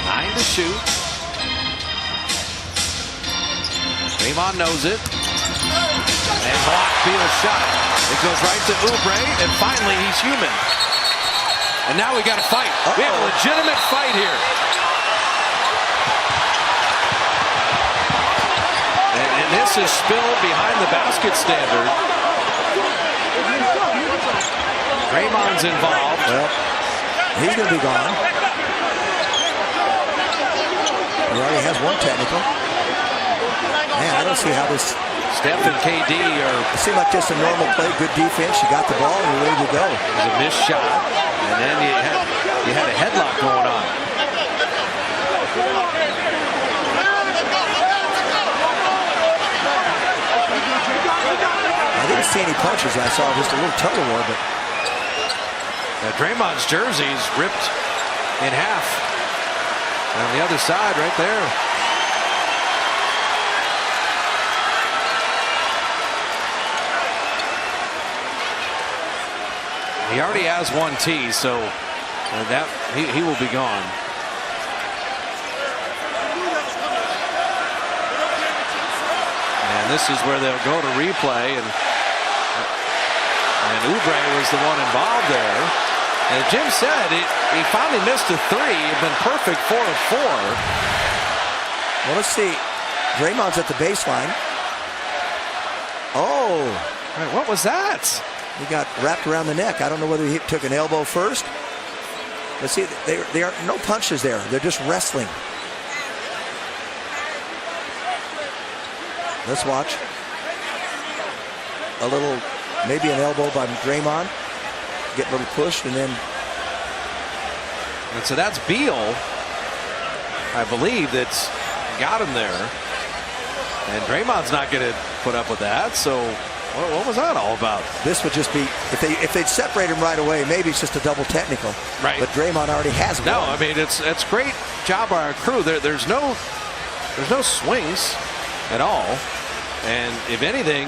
Behind to shoot. Draymond knows it. And blocked Beal's shot. It goes right to Oubre, and finally he's human. And now we got a fight. We have a legitimate fight here. And this is spilled behind the basket standard. Draymond's involved. Well, he's going to be gone. He already has one technical. Man, I don't see how this... Steph and KD are... It seemed like just a normal play, good defense. You got the ball and you're ready to go. It was a missed shot, and then you had a headlock going on. I didn't see any punches. I saw just a little tug of war, but... Draymond's jersey's ripped in half. And on the other side, right there. He already has one tee, so that he will be gone. And this is where they'll go to replay, and Oubre was the one involved there. And Jim said he finally missed a three. It'd been perfect 4 of 4. Well, let's see. Draymond's at the baseline. Oh, right, what was that? He got wrapped around the neck. I don't know whether he took an elbow first. Let's see, there are no punches there. They're just wrestling. Let's watch. A little, maybe an elbow by Draymond. Get a little pushed, and then... And so that's Beal, I believe, that's got him there. And Draymond's not going to put up with that, so... What was that all about? This would just be, if they'd separate him right away, maybe it's just a double technical. Right. But Draymond already has one. No, I mean, it's great job by our crew. There's no swings at all. And if anything,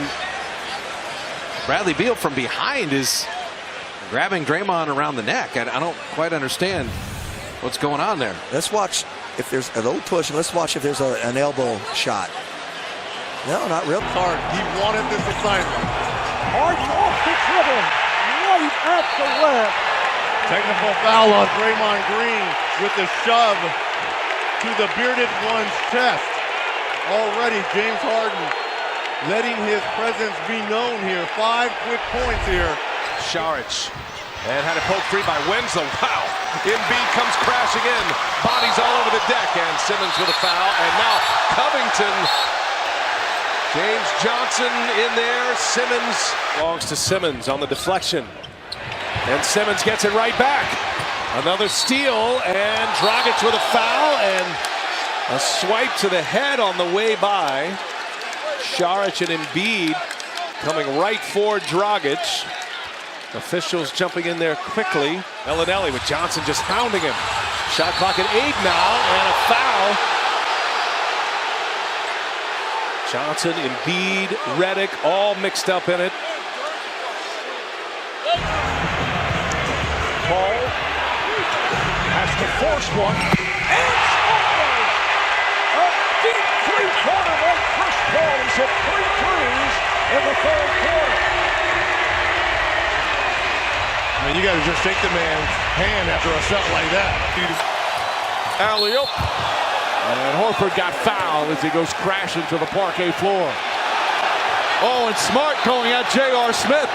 Bradley Beal from behind is grabbing Draymond around the neck. I don't quite understand what's going on there. Let's watch if there's a little push, and let's watch if there's an elbow shot. No, not real. Hard. He wanted this assignment. Harden off the dribble, right at the left. Technical foul on Draymond Green with the shove to the bearded one's chest. Already James Harden letting his presence be known here. 5 quick points here. Saric and had a poke free by Winslow. Wow. Embiid comes crashing in. Bodies all over the deck, and Simmons with a foul. And now Covington. James Johnson in there. Simmons belongs to Simmons on the deflection. And Simmons gets it right back. Another steal, and Dragic with a foul, and a swipe to the head on the way by. Saric and Embiid coming right for Dragic. Officials jumping in there quickly. Bellinelli with Johnson just hounding him. Shot clock at 8 now, and a foul. Johnson, Embiid, Redick, all mixed up in it. Paul has to force one. And scores! A deep three-quarter by Chris Paul. He's hit 3 threes in the third quarter. I mean, you got to just shake the man's hand after a shot like that. Alley-oop. And Horford got fouled as he goes crashing to the parquet floor. Oh, and Smart going at J.R. Smith.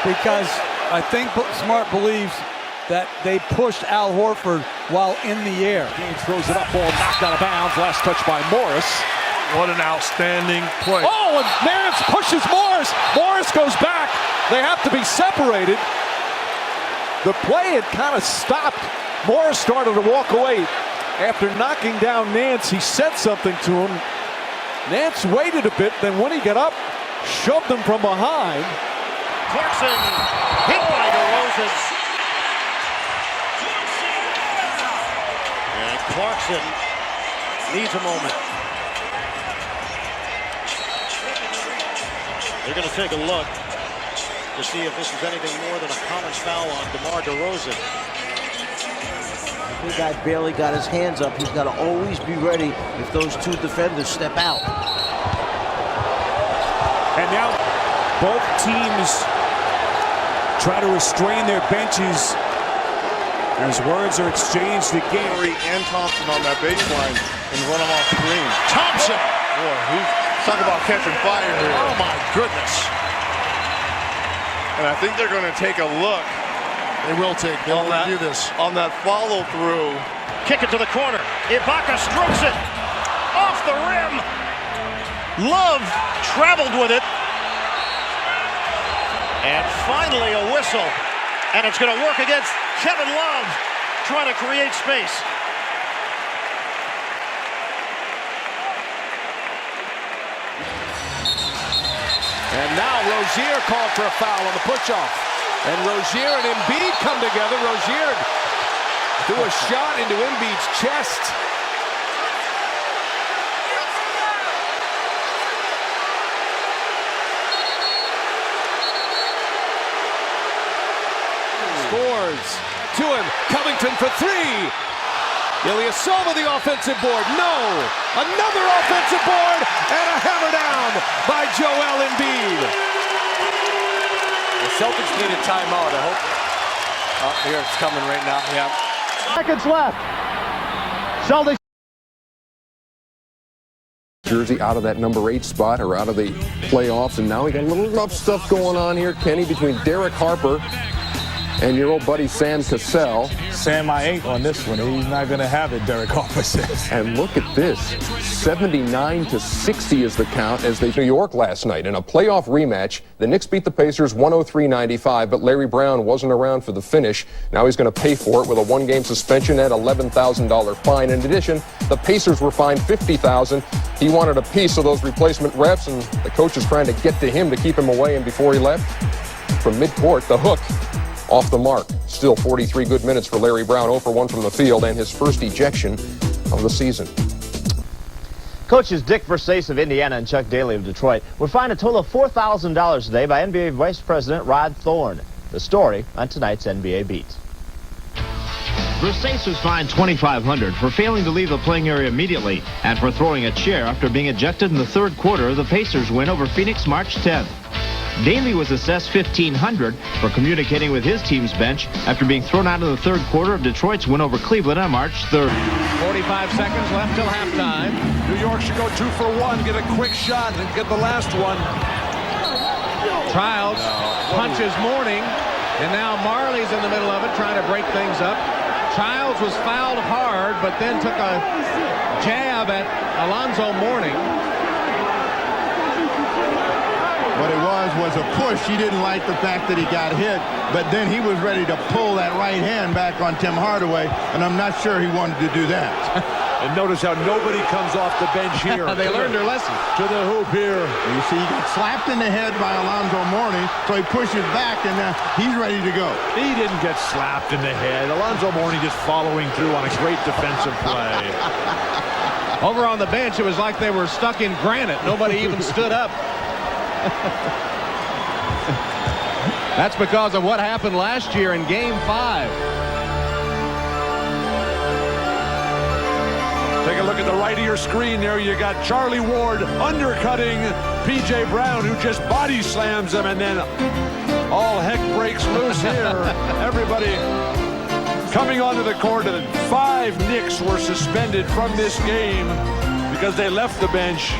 Because I think Smart believes that they pushed Al Horford while in the air. James throws it up, ball knocked out of bounds. Last touch by Morris. What an outstanding play. Oh, and Nance pushes Morris. Morris goes back. They have to be separated. The play had kind of stopped. Morris started to walk away. After knocking down Nance, he said something to him. Nance waited a bit, then when he got up, shoved him from behind. Clarkson hit by DeRozan. And Clarkson needs a moment. They're going to take a look to see if this is anything more than a common foul on DeMar DeRozan. Big guy barely got his hands up. He's got to always be ready if those two defenders step out. And now both teams try to restrain their benches as words are exchanged again. Murray and Thompson on that baseline and run them off screen. Thompson! Boy, he's talking about catching fire here. Oh my goodness. And I think they're going to take a look. They will take. They'll review this. On that follow through. Kick it to the corner. Ibaka strokes it off the rim. Love traveled with it. And finally a whistle. And it's going to work against Kevin Love trying to create space. And now Rozier called for a foul on the push-off. And Rozier and Embiid come together. Rozier threw a shot into Embiid's chest. Scores to him. Covington for three. Ilyasova the offensive board. No. Another offensive board and a hammer down by Joel Embiid. The Celtics need a timeout. I hope. Oh, here it's coming right now. Yeah. Seconds left. Celtics. Jersey out of that number 8 spot or out of the playoffs, and now we got a little rough stuff going on here, Kenny, between Derek Harper and your old buddy Sam Cassell. Sam, I ain't on this one. He's not going to have it, Derek Harper says. And look at this. 79-60 is the count as they New York last night in a playoff rematch. The Knicks beat the Pacers 103-95, but Larry Brown wasn't around for the finish. Now he's going to pay for it with a 1-game suspension and $11,000 fine. In addition, the Pacers were fined $50,000. He wanted a piece of those replacement refs, and the coach is trying to get to him to keep him away. And before he left, from midcourt, the hook off the mark. Still 43 good minutes for Larry Brown, 0 for 1 from the field, and his first ejection of the season. Coaches Dick Versace of Indiana and Chuck Daly of Detroit were fined a total of $4,000 today by NBA Vice President Rod Thorne. The story on tonight's NBA Beat. Versace was fined $2,500 for failing to leave the playing area immediately and for throwing a chair after being ejected in the third quarter of the Pacers' win over Phoenix March 10th. Daly was assessed $1,500 for communicating with his team's bench after being thrown out in the third quarter of Detroit's win over Cleveland on March 3rd. 45 seconds left till halftime. New York should go 2 for 1, get a quick shot, and get the last one. Childs punches Mourning, and now Marley's in the middle of it trying to break things up. Childs was fouled hard, but then took a jab at Alonzo Mourning. What it was a push. He didn't like the fact that he got hit, but then he was ready to pull that right hand back on Tim Hardaway, and I'm not sure he wanted to do that. And notice how nobody comes off the bench here. They learned their lesson. To the hoop here. You see, he got slapped in the head by Alonzo Mourning, so he pushes back, and he's ready to go. He didn't get slapped in the head. Alonzo Mourning just following through on a great defensive play. Over on the bench, it was like they were stuck in granite. Nobody even stood up. That's because of what happened last year in Game 5. Take a look at the right of your screen there. You got Charlie Ward undercutting P.J. Brown, who just body slams him, and then all heck breaks loose here. Everybody coming onto the court, and 5 Knicks were suspended from this game because they left the bench.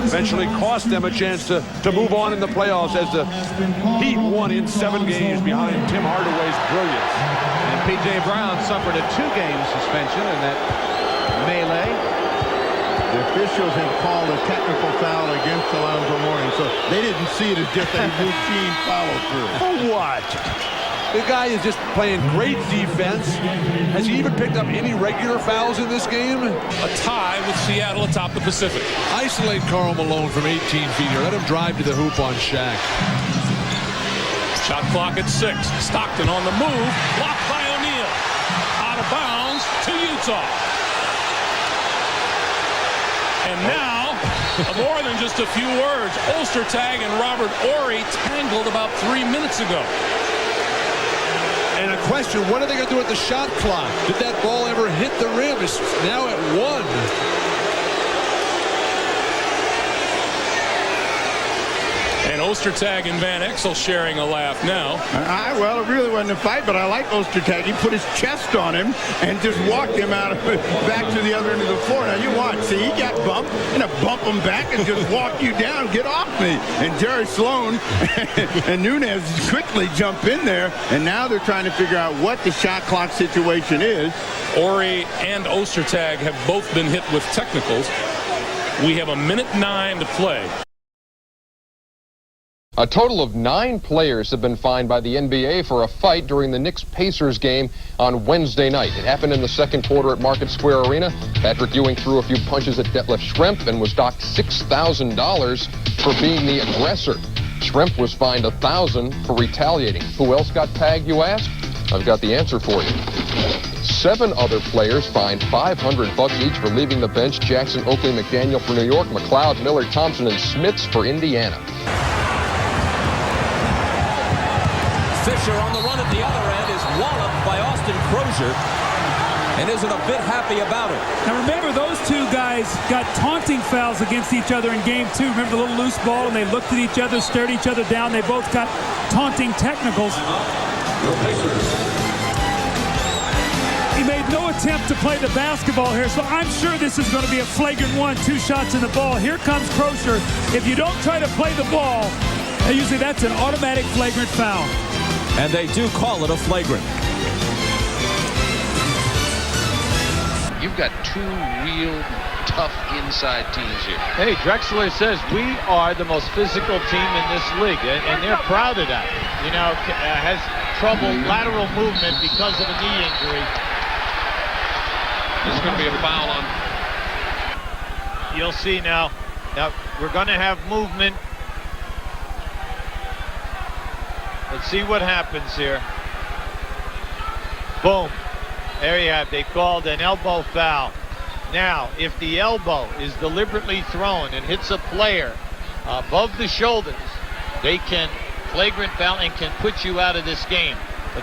Eventually cost them a chance to move on in the playoffs as the Heat won in 7 games behind Tim Hardaway's brilliance. And P.J. Brown suffered a 2-game suspension in that melee. The officials had called a technical foul against Alonzo Mourning, so they didn't see it as just a routine follow-through. For what? The guy is just playing great defense. Has he even picked up any regular fouls in this game? A tie with Seattle atop the Pacific. Isolate Karl Malone from 18 feet here. Let him drive to the hoop on Shaq. Shot clock at 6. Stockton on the move. Blocked by O'Neal. Out of bounds to Utah. And now, more than just a few words, Ostertag and Robert Horry tangled about 3 minutes ago. And a question, what are they going to do at the shot clock? Did that ball ever hit the rim? It's now at 1. And Ostertag and Van Exel sharing a laugh now. Well, it really wasn't a fight, but I like Ostertag. He put his chest on him and just walked him out of it back to the other end of the floor. Now, you watch. See, he got bumped. And bump him back and just walk you down. Get off me. And Jerry Sloan and Nunez quickly jump in there. And now they're trying to figure out what the shot clock situation is. Ori and Ostertag have both been hit with technicals. We have 1:09 to play. A total of 9 players have been fined by the NBA for a fight during the Knicks-Pacers game on Wednesday night. It happened in the second quarter at Market Square Arena. Patrick Ewing threw a few punches at Detlef Schrempf and was docked $6,000 for being the aggressor. Schrempf was fined $1,000 for retaliating. Who else got tagged, you ask? I've got the answer for you. 7 other players fined $500 each for leaving the bench. Jackson, Oakley, McDaniel for New York, McLeod, Miller, Thompson, and Smits for Indiana. Fisher on the run at the other end is walloped by Austin Crozier and isn't a bit happy about it. Now remember, those two guys got taunting fouls against each other in game 2. Remember the little loose ball, and they looked at each other, stared each other down. They both got taunting technicals. He made no attempt to play the basketball here, so I'm sure this is going to be a flagrant 1, 2 shots in the ball. Here comes Crozier. If you don't try to play the ball, usually that's an automatic flagrant foul. And they do call it a flagrant. You've got 2 real tough inside teams here. Hey, Drexler says we are the most physical team in this league, and they're proud of that. You know, has trouble lateral movement because of a knee injury. There's going to be a foul on. You'll see now. Now, we're going to have movement. Let's see what happens here. Boom. There you have. They called an elbow foul. Now, if the elbow is deliberately thrown and hits a player above the shoulders, they can flagrant foul and can put you out of this game.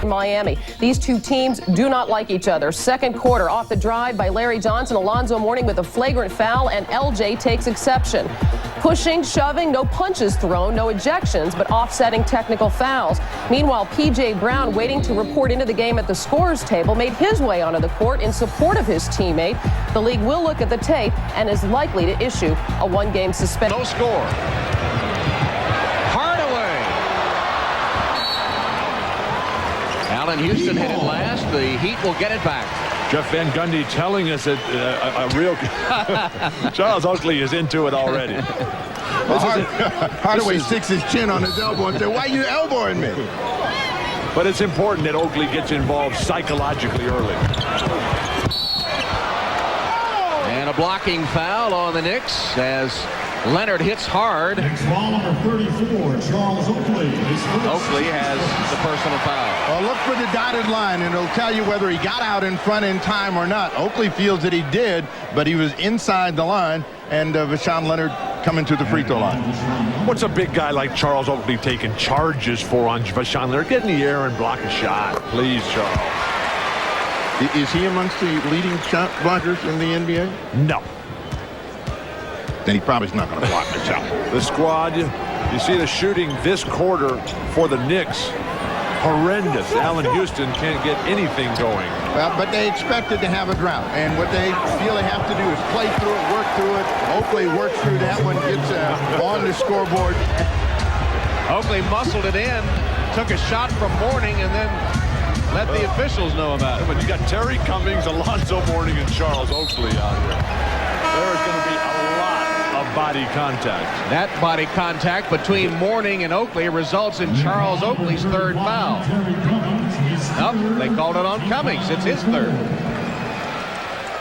Miami. These two teams do not like each other. Second quarter, off the drive by Larry Johnson, Alonzo Mourning with a flagrant foul, and LJ takes exception. Pushing, shoving, no punches thrown, no ejections, but offsetting technical fouls. Meanwhile, P.J. Brown, waiting to report into the game at the scorer's table, made his way onto the court in support of his teammate. The league will look at the tape and is likely to issue a 1-game suspension. No score. Allen Houston hit it last. The Heat will get it back. Jeff Van Gundy telling us that a real Charles Oakley is into it already. Hardaway sticks his chin on his elbow and says, "Why are you elbowing me?" But it's important that Oakley gets involved psychologically early. And a blocking foul on the Knicks as Leonard hits hard. Next foul number 34, Charles Oakley. Oakley has the personal foul. Well, look for the dotted line, and it'll tell you whether he got out in front in time or not. Oakley feels that he did, but he was inside the line, and Vashawn Leonard coming to the free throw line. What's a big guy like Charles Oakley taking charges for on Vashawn Leonard? Get in the air and block a shot. Please, Charles. Is he amongst the leading shot blockers in the NBA? No. Then he probably is not going to block the shot. The squad, you see the shooting this quarter for the Knicks. Horrendous. Allen Houston can't get anything going. Well, but they expected to have a drought, and what they feel they have to do is play through it, work through it. Oakley works through that one, gets on the scoreboard. Oakley muscled it in, took a shot from Mourning, and then let the officials know about it. But you got Terry Cummings, Alonzo Mourning, and Charles Oakley out here. There's going to be a lot of body contact. That body contact between Mourning and Oakley results in Charles Oakley's third foul. Nope, they called it on Cummings. It's his third.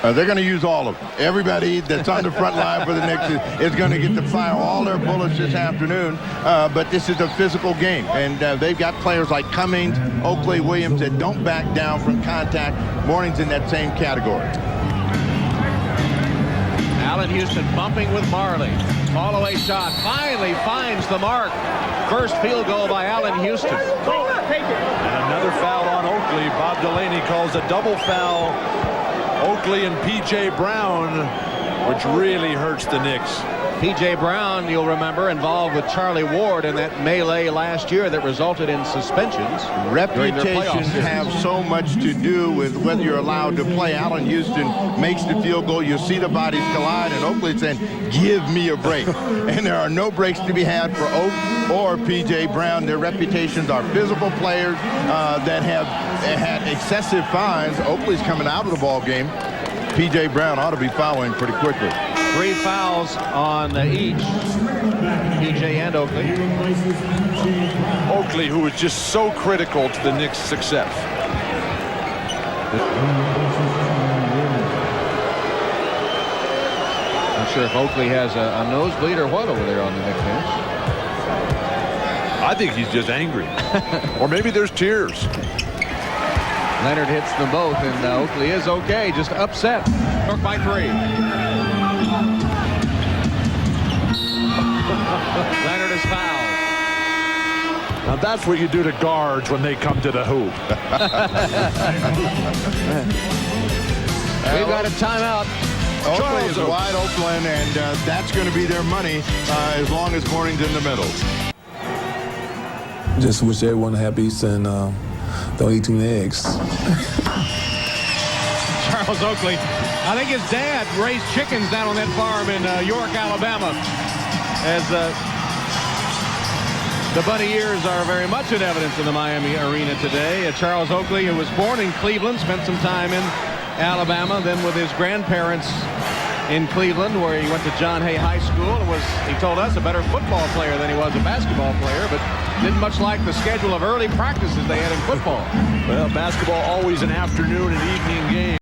They're going to use all of them. Everybody that's on the front line for the Knicks is going to get to fire all their bullets this afternoon. But this is a physical game, and they've got players like Cummings, Oakley, Williams that don't back down from contact. Mourning's in that same category. Allen Houston bumping with Marley. Fall-away shot finally finds the mark. First field goal by Allen Houston. And another foul on Oakley. Bob Delaney calls a double foul. Oakley and P.J. Brown, which really hurts the Knicks. P.J. Brown, you'll remember, involved with Charlie Ward in that melee last year that resulted in suspensions. Reputations have so much to do with whether you're allowed to play. Allen Houston makes the field goal. You see the bodies collide, and Oakley saying, give me a break. And there are no breaks to be had for Oak or P.J. Brown. Their reputations are physical players that have had excessive fines. Oakley's coming out of the ball game. P.J. Brown ought to be fouling pretty quickly. 3 fouls on each, P.J. and Oakley. Oakley, who was just so critical to the Knicks' success. Not sure if Oakley has a nosebleed or what over there on the Knicks bench. I think he's just angry. Or maybe there's tears. Leonard hits them both, and Oakley is okay, just upset. York by 3. Leonard is fouled. Now that's what you do to guards when they come to the hoop. We've got a timeout. Oakley is wide open, and that's going to be their money as long as Morning's in the middle. Just wish everyone had peace and don't eat too many eggs. Charles Oakley. I think his dad raised chickens down on that farm in York, Alabama. As the bunny ears are very much in evidence in the Miami arena today. Charles Oakley, who was born in Cleveland, spent some time in Alabama, then with his grandparents in Cleveland, where he went to John Hay High School and was, he told us, a better football player than he was a basketball player, but didn't much like the schedule of early practices they had in football. Well, basketball always an afternoon and evening game.